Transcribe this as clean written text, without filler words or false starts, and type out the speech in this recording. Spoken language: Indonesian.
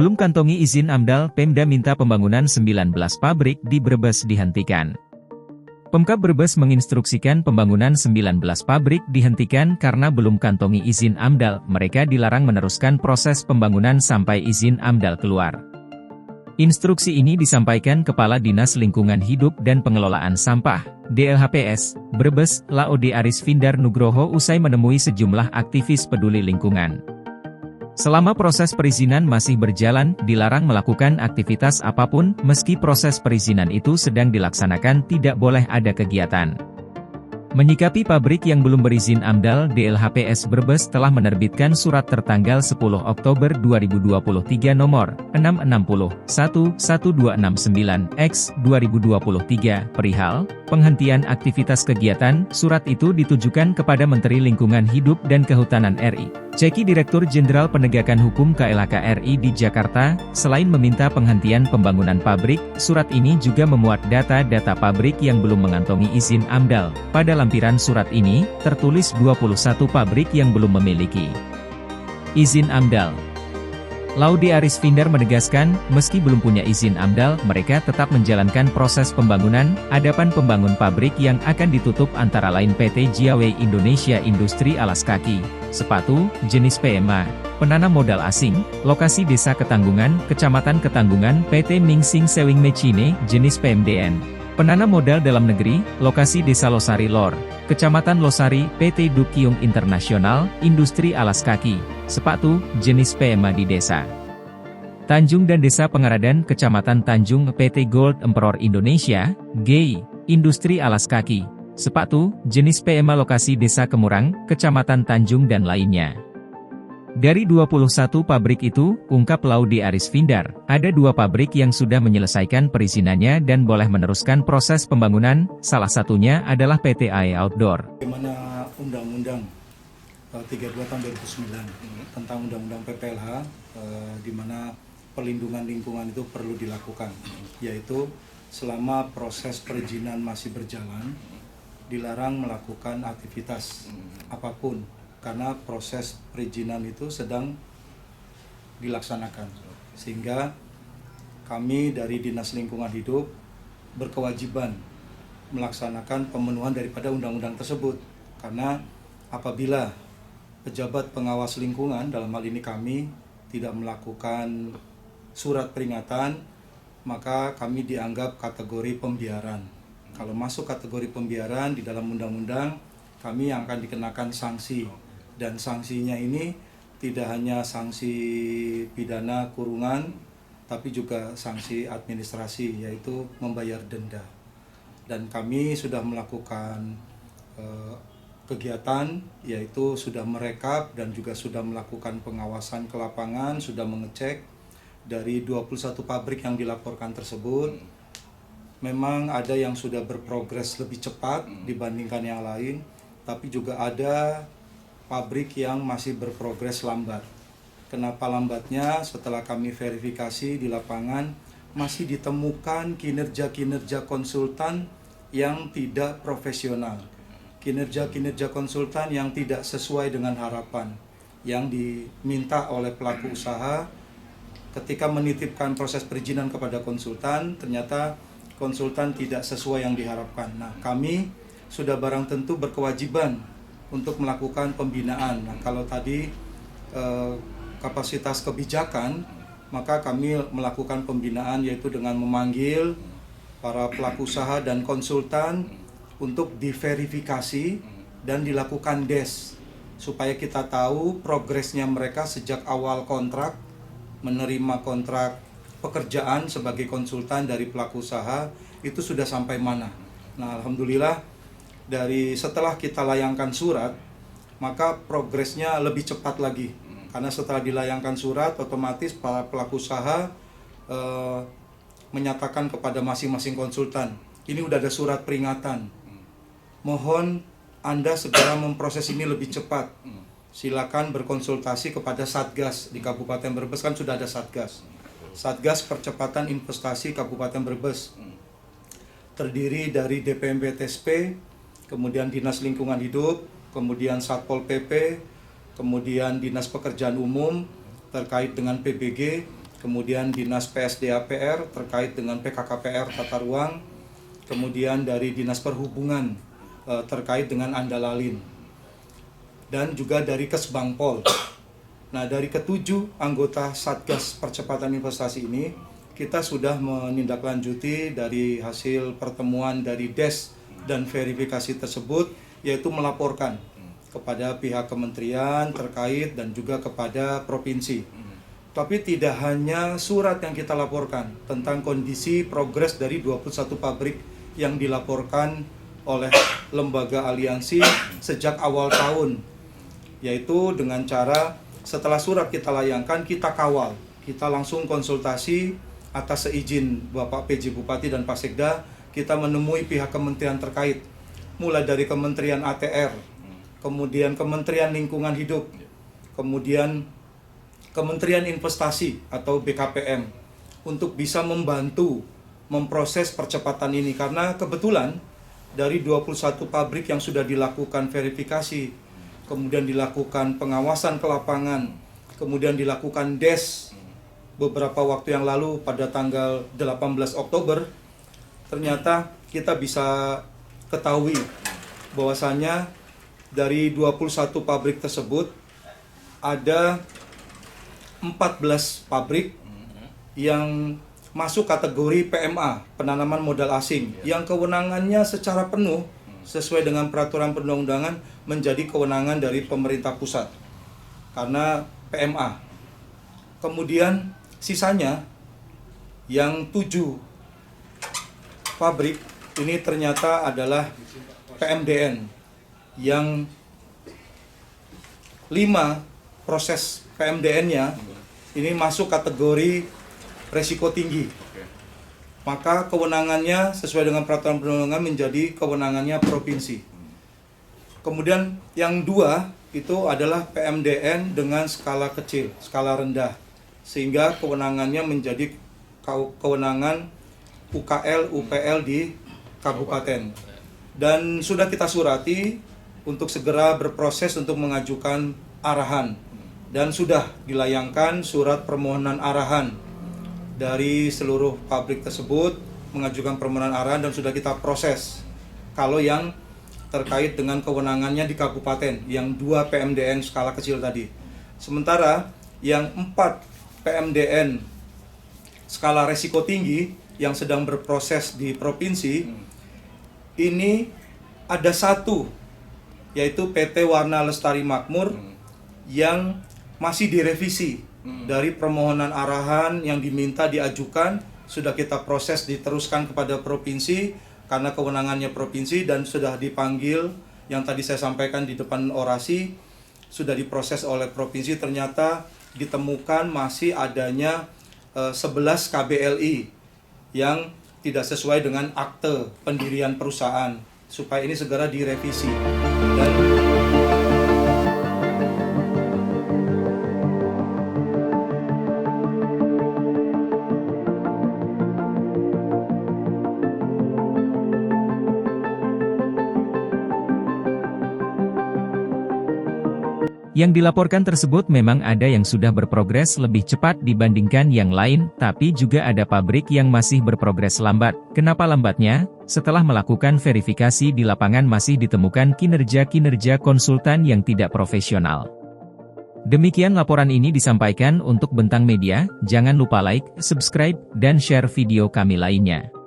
Belum kantongi izin AMDAL, Pemda minta pembangunan 19 pabrik di Brebes dihentikan. Pemkab Brebes menginstruksikan pembangunan 19 pabrik dihentikan karena belum kantongi izin AMDAL, mereka dilarang meneruskan proses pembangunan sampai izin AMDAL keluar. Instruksi ini disampaikan Kepala Dinas Lingkungan Hidup dan Pengelolaan Sampah, DLHPS, Brebes, Laode Arisvindar Nugroho usai menemui sejumlah aktivis peduli lingkungan. Selama proses perizinan masih berjalan, dilarang melakukan aktivitas apapun, meski proses perizinan itu sedang dilaksanakan tidak boleh ada kegiatan. Menyikapi pabrik yang belum berizin AMDAL, DLHPS Brebes telah menerbitkan surat tertanggal 10 Oktober 2023 nomor 660-11269/2023 perihal penghentian aktivitas kegiatan. Surat itu ditujukan kepada Menteri Lingkungan Hidup dan Kehutanan RI. Ceki Direktur Jenderal Penegakan Hukum KLHK RI di Jakarta, selain meminta penghentian pembangunan pabrik, surat ini juga memuat data-data pabrik yang belum mengantongi izin AMDAL. Pada lampiran surat ini, tertulis 21 pabrik yang belum memiliki izin AMDAL. Laode Arisvindar menegaskan, meski belum punya izin AMDAL, mereka tetap menjalankan proses pembangunan. Adapun pembangun pabrik yang akan ditutup antara lain PT Jiawei Indonesia Industri Alas Kaki, Sepatu, jenis PMA, penanam modal asing, lokasi Desa Ketanggungan, Kecamatan Ketanggungan, PT Mingsing Sewing Machine, jenis PMDN. Penanam modal dalam negeri, lokasi Desa Losari Lor, Kecamatan Losari, PT Dukyung Internasional, Industri Alas Kaki, Sepatu, jenis PMA di Desa Tanjung dan Desa Pengaradan, Kecamatan Tanjung, PT Gold Emperor Indonesia, GEI, Industri Alas Kaki, Sepatu, jenis PMA lokasi Desa Kemurang, Kecamatan Tanjung dan lainnya. Dari 21 pabrik itu, ungkap Laode Arisvindar, ada 2 pabrik yang sudah menyelesaikan perizinannya dan boleh meneruskan proses pembangunan, salah satunya adalah PT AE Outdoor. Bagaimana Undang-Undang 32 tahun 2009 tentang Undang-Undang PPLH, di mana perlindungan lingkungan itu perlu dilakukan, yaitu selama proses perizinan masih berjalan, dilarang melakukan aktivitas apapun, karena proses perizinan itu sedang dilaksanakan. Sehingga kami dari Dinas Lingkungan Hidup berkewajiban melaksanakan pemenuhan daripada undang-undang tersebut. Karena apabila pejabat pengawas lingkungan, dalam hal ini kami, tidak melakukan surat peringatan, maka kami dianggap kategori pembiaran. Kalau masuk kategori pembiaran di dalam undang-undang, kami yang akan dikenakan sanksi. Dan sanksinya ini tidak hanya sanksi pidana kurungan, tapi juga sanksi administrasi, yaitu membayar denda. Dan kami sudah melakukan kegiatan, yaitu sudah merekap dan juga sudah melakukan pengawasan ke lapangan, sudah mengecek dari 21 pabrik yang dilaporkan tersebut. Memang ada yang sudah berprogres lebih cepat dibandingkan yang lain, tapi juga ada pabrik yang masih berprogres lambat. Kenapa lambatnya? Setelah kami verifikasi di lapangan, masih ditemukan kinerja-kinerja konsultan yang tidak profesional. Kinerja-kinerja konsultan yang tidak sesuai dengan harapan, yang diminta oleh pelaku usaha ketika menitipkan proses perizinan kepada konsultan, ternyata konsultan tidak sesuai yang diharapkan. Nah, kami sudah barang tentu berkewajiban untuk melakukan pembinaan. Nah, kalau tadi kapasitas kebijakan, maka kami melakukan pembinaan yaitu dengan memanggil para pelaku usaha dan konsultan untuk diverifikasi dan dilakukan DES supaya kita tahu progresnya mereka sejak awal kontrak, menerima kontrak pekerjaan sebagai konsultan dari pelaku usaha itu sudah sampai mana. Nah, alhamdulillah dari setelah kita layangkan surat, maka progresnya lebih cepat lagi. Karena setelah dilayangkan surat, otomatis para pelaku usaha menyatakan kepada masing-masing konsultan, ini udah ada surat peringatan. Mohon Anda segera memproses ini lebih cepat. Silakan berkonsultasi kepada Satgas di Kabupaten Brebes, kan sudah ada Satgas. Satgas Percepatan Investasi Kabupaten Brebes. Terdiri dari DPMP TSP, kemudian Dinas Lingkungan Hidup, kemudian Satpol PP, kemudian Dinas Pekerjaan Umum terkait dengan PBG, kemudian Dinas PSDAPR terkait dengan PKKPR Tata Ruang, kemudian dari Dinas Perhubungan terkait dengan Andalalin, dan juga dari Kesbangpol. Nah, dari ketujuh anggota Satgas Percepatan Investasi ini, kita sudah menindaklanjuti dari hasil pertemuan dari DES dan verifikasi tersebut, yaitu melaporkan kepada pihak kementerian terkait dan juga kepada provinsi. Tapi tidak hanya surat yang kita laporkan tentang kondisi progres dari 21 pabrik yang dilaporkan oleh lembaga aliansi sejak awal tahun, yaitu dengan cara setelah surat kita layangkan, kita kawal, kita langsung konsultasi atas seizin Bapak PJ Bupati dan Pak Sekda, kita menemui pihak kementerian terkait, mulai dari Kementerian ATR, kemudian Kementerian Lingkungan Hidup, kemudian Kementerian Investasi atau BKPM, untuk bisa membantu memproses percepatan ini. Karena kebetulan dari 21 pabrik yang sudah dilakukan verifikasi, kemudian dilakukan pengawasan ke lapangan, kemudian dilakukan DES beberapa waktu yang lalu pada tanggal 18 Oktober, ternyata kita bisa ketahui bahwasanya dari 21 pabrik tersebut ada 14 pabrik yang masuk kategori PMA, penanaman modal asing, yang kewenangannya secara penuh sesuai dengan peraturan perundang-undangan menjadi kewenangan dari pemerintah pusat karena PMA. Kemudian sisanya yang 7 pabrik ini ternyata adalah PMDN, yang 5 proses PMDN-nya ini masuk kategori resiko tinggi. Maka kewenangannya sesuai dengan peraturan perundang-undangan menjadi kewenangannya provinsi. Kemudian yang 2 itu adalah PMDN dengan skala kecil, skala rendah, sehingga kewenangannya menjadi kewenangan UKL, UPL di kabupaten. Dan sudah kita surati untuk segera berproses untuk mengajukan arahan, dan sudah dilayangkan surat permohonan arahan dari seluruh pabrik tersebut, mengajukan permohonan arahan dan sudah kita proses. Kalau yang terkait dengan kewenangannya di kabupaten, yang 2 PMDN skala kecil tadi. Sementara yang 4 PMDN skala resiko tinggi yang sedang berproses di provinsi, ini ada 1, yaitu PT Warna Lestari Makmur yang masih direvisi. Dari permohonan arahan yang diminta diajukan, sudah kita proses diteruskan kepada provinsi karena kewenangannya provinsi, dan sudah dipanggil yang tadi saya sampaikan di depan orasi, sudah diproses oleh provinsi. Ternyata ditemukan masih adanya 11 KBLI yang tidak sesuai dengan akte pendirian perusahaan, supaya ini segera direvisi. Dan yang dilaporkan tersebut memang ada yang sudah berprogres lebih cepat dibandingkan yang lain, tapi juga ada pabrik yang masih berprogres lambat. Kenapa lambatnya? Setelah melakukan verifikasi di lapangan masih ditemukan kinerja-kinerja konsultan yang tidak profesional. Demikian laporan ini disampaikan untuk Bentang Media. Jangan lupa like, subscribe, dan share video kami lainnya.